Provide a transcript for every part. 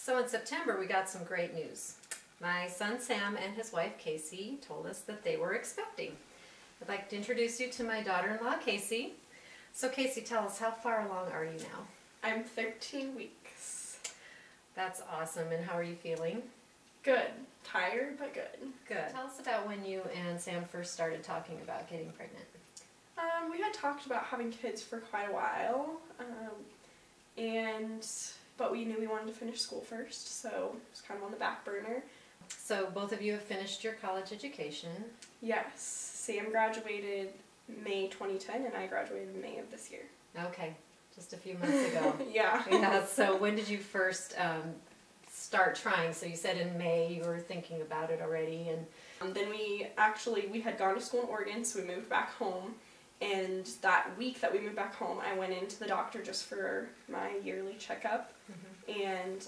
So in September we got some great news. My son Sam and his wife Casey told us that they were expecting. I'd like to introduce you to my daughter-in-law Casey. So Casey, tell us, how far along are you now? I'm 13 weeks. That's awesome. And how are you feeling? Good. Tired, but good. Good. Tell us about when you and Sam first started talking about getting pregnant. We had talked about having kids for quite a while, but we knew we wanted to finish school first, so it was kind of on the back burner. So both of you have finished your college education. Yes. Sam graduated May 2010 and I graduated May of this year. Okay, just a few months ago. Yeah. Yeah. So when did you first start trying? So you said in May you were thinking about it already, and then we had gone to school in Oregon, so we moved back home. And that week that we moved back home, I went into the doctor just for my yearly checkup. And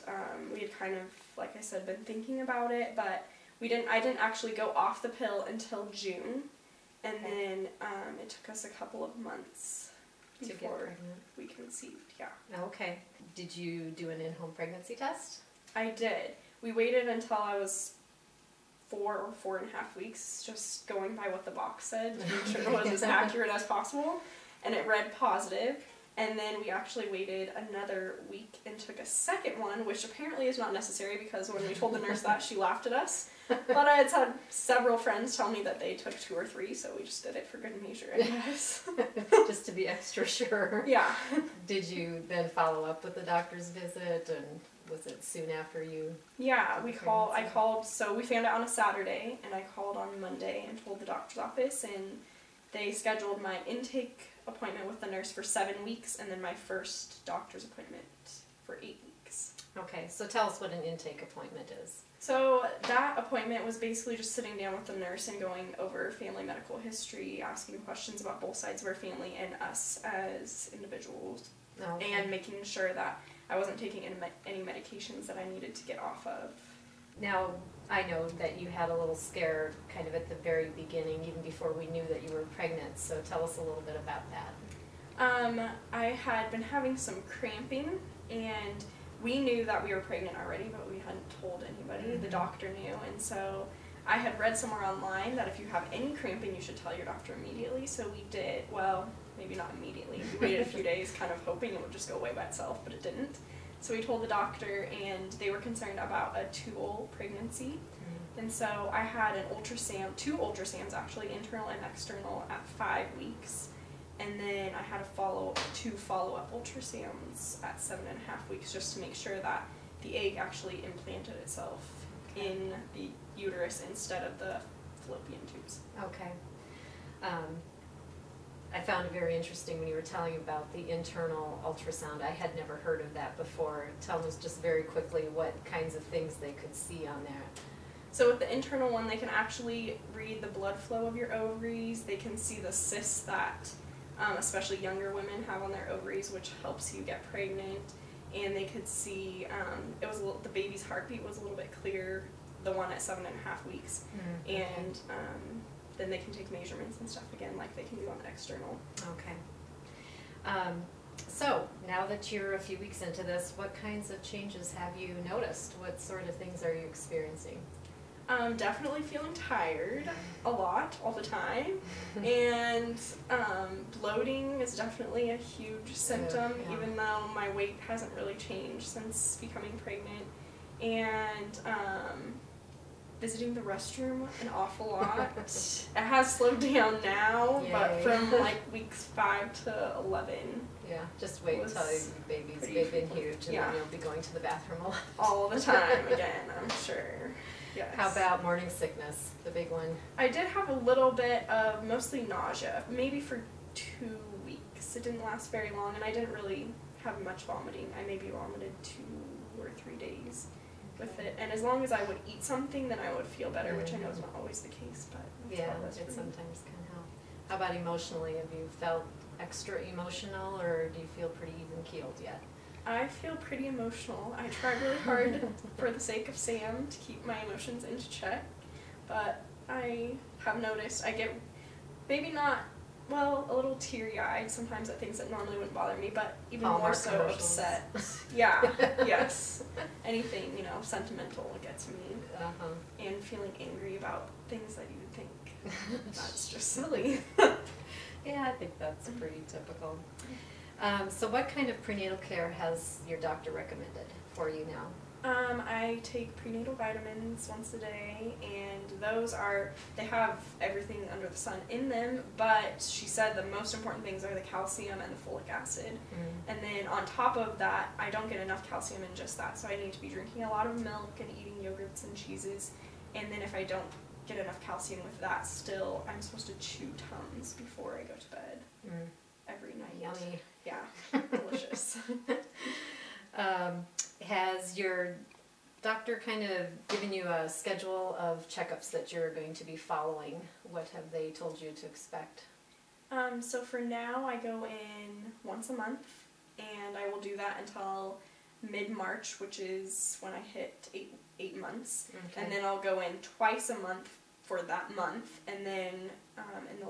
we had kind of, like I said, been thinking about it, but I didn't actually go off the pill until June. And then it took us a couple of months before we conceived, yeah. Okay. Did you do an in-home pregnancy test? I did. We waited until I was 4 or 4.5 weeks, just going by what the box said to make sure it was as accurate as possible. And it read positive. And then we actually waited another week and took a second one, which apparently is not necessary because when we told the nurse that, she laughed at us. But I had had several friends tell me that they took 2 or 3, so we just did it for good measure, I guess. Just to be extra sure. Yeah. Did you then follow up with the doctor's visit, and was it soon after you? Yeah, I called, so we found out on a Saturday, and I called on Monday and told the doctor's office, and they scheduled my intake appointment with the nurse for 7 weeks, and then my first doctor's appointment for 8 weeks. Okay, so tell us what an intake appointment is. So that appointment was basically just sitting down with the nurse and going over family medical history, asking questions about both sides of our family and us as individuals, and making sure that I wasn't taking any medications that I needed to get off of. Now, I know that you had a little scare kind of at the very beginning, even before we knew that you were pregnant, so tell us a little bit about that. I had been having some cramping, and we knew that we were pregnant already, but we hadn't told anybody. The doctor knew, and so I had read somewhere online that if you have any cramping, you should tell your doctor immediately, so we did. Well, maybe not immediately. We waited a few days kind of hoping it would just go away by itself, but it didn't. So we told the doctor, and they were concerned about a two-ol pregnancy. And so I had an ultrasound, 2 ultrasounds actually, internal and external, at 5 weeks. And then I had 2 follow-up ultrasounds at 7.5 weeks, just to make sure that the egg actually implanted itself in the uterus instead of the fallopian tubes. Okay. I found it very interesting when you were telling about the internal ultrasound. I had never heard of that before. Tell us just very quickly what kinds of things they could see on there. So with the internal one, they can actually read the blood flow of your ovaries. They can see the cysts that especially younger women have on their ovaries, which helps you get pregnant. And they could see, the baby's heartbeat was a little bit clearer, the one at 7.5 weeks. And then they can take measurements and stuff again, like they can do on the external. Okay. So, now that you're a few weeks into this, what kinds of changes have you noticed? What sort of things are you experiencing? Definitely feeling tired a lot, all the time. And bloating is definitely a huge symptom, even though my weight hasn't really changed since becoming pregnant. And visiting the restroom an awful lot. It has slowed down now, but from like weeks 5 to 11. Yeah, just wait until your baby's big and huge, and then you'll be going to the bathroom a lot. All the time again, I'm sure. Yes. How about morning sickness, the big one? I did have a little bit of mostly nausea, maybe for 2 weeks. It didn't last very long, and I didn't really have much vomiting. I maybe vomited 2 or 3 days with it, and as long as I would eat something, then I would feel better, which I know is not always the case, but yeah, it sometimes can help. How about emotionally? Have you felt extra emotional, or do you feel pretty even-keeled yet? I feel pretty emotional. I try really hard for the sake of Sam to keep my emotions into check, but I have noticed I get maybe not well, a little teary-eyed sometimes at things that normally wouldn't bother me, but even Hallmark more so commercials. upset. Yeah, yes. Anything, sentimental gets me. Uh-huh. And feeling angry about things that you would think, that's just silly. Yeah, I think that's pretty typical. So what kind of prenatal care has your doctor recommended for you now? I take prenatal vitamins once a day, and they have everything under the sun in them, but she said the most important things are the calcium and the folic acid. Mm. And then on top of that, I don't get enough calcium in just that, so I need to be drinking a lot of milk and eating yogurts and cheeses. And then if I don't get enough calcium with that, still, I'm supposed to chew Tums before I go to bed every night. Yummy. Yeah, delicious. Has your doctor kind of given you a schedule of checkups that you're going to be following? What have they told you to expect? So for now, I go in once a month, and I will do that until mid-March, which is when I hit eight months. Okay. And then I'll go in twice a month for that month, and then in the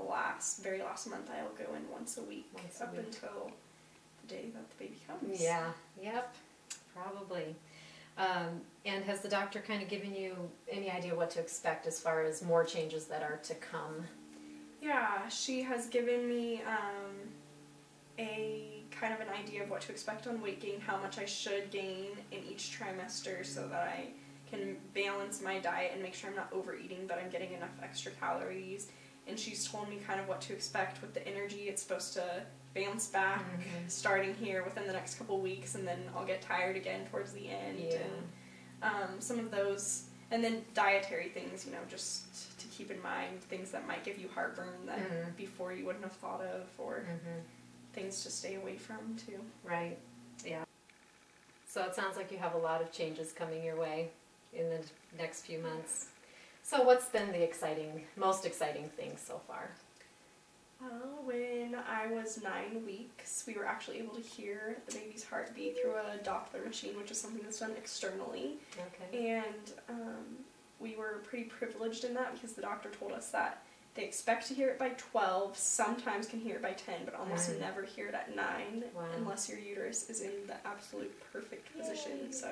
very last month, I'll go in once a week until the day that the baby comes. Yeah, yep, probably. And has the doctor kind of given you any idea what to expect as far as more changes that are to come? Yeah, she has given me a kind of an idea of what to expect on weight gain, how much I should gain in each trimester so that I can balance my diet and make sure I'm not overeating but I'm getting enough extra calories. And she's told me kind of what to expect with the energy. It's supposed to bounce back starting here within the next couple weeks, and then I'll get tired again towards the end. Yeah. And some of those, and then dietary things, just to keep in mind, things that might give you heartburn that before you wouldn't have thought of, or things to stay away from too. Right, yeah. So it sounds like you have a lot of changes coming your way in the next few months. So what's been the most exciting thing so far? When I was 9 weeks, we were actually able to hear the baby's heartbeat through a Doppler machine, which is something that's done externally. Okay. And we were pretty privileged in that because the doctor told us that they expect to hear it by 12, sometimes can hear it by 10, but almost never hear it at 9 unless your uterus is in the absolute perfect position. So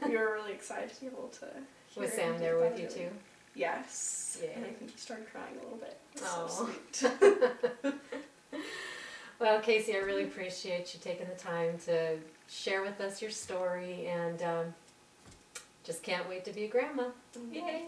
we were really excited to be able to hear Was it. Sam there with you too? Yes. Yeah. And I think he started crying a little bit. Oh. So sweet. Well, Casey, I really appreciate you taking the time to share with us your story, and just can't wait to be a grandma. Yay!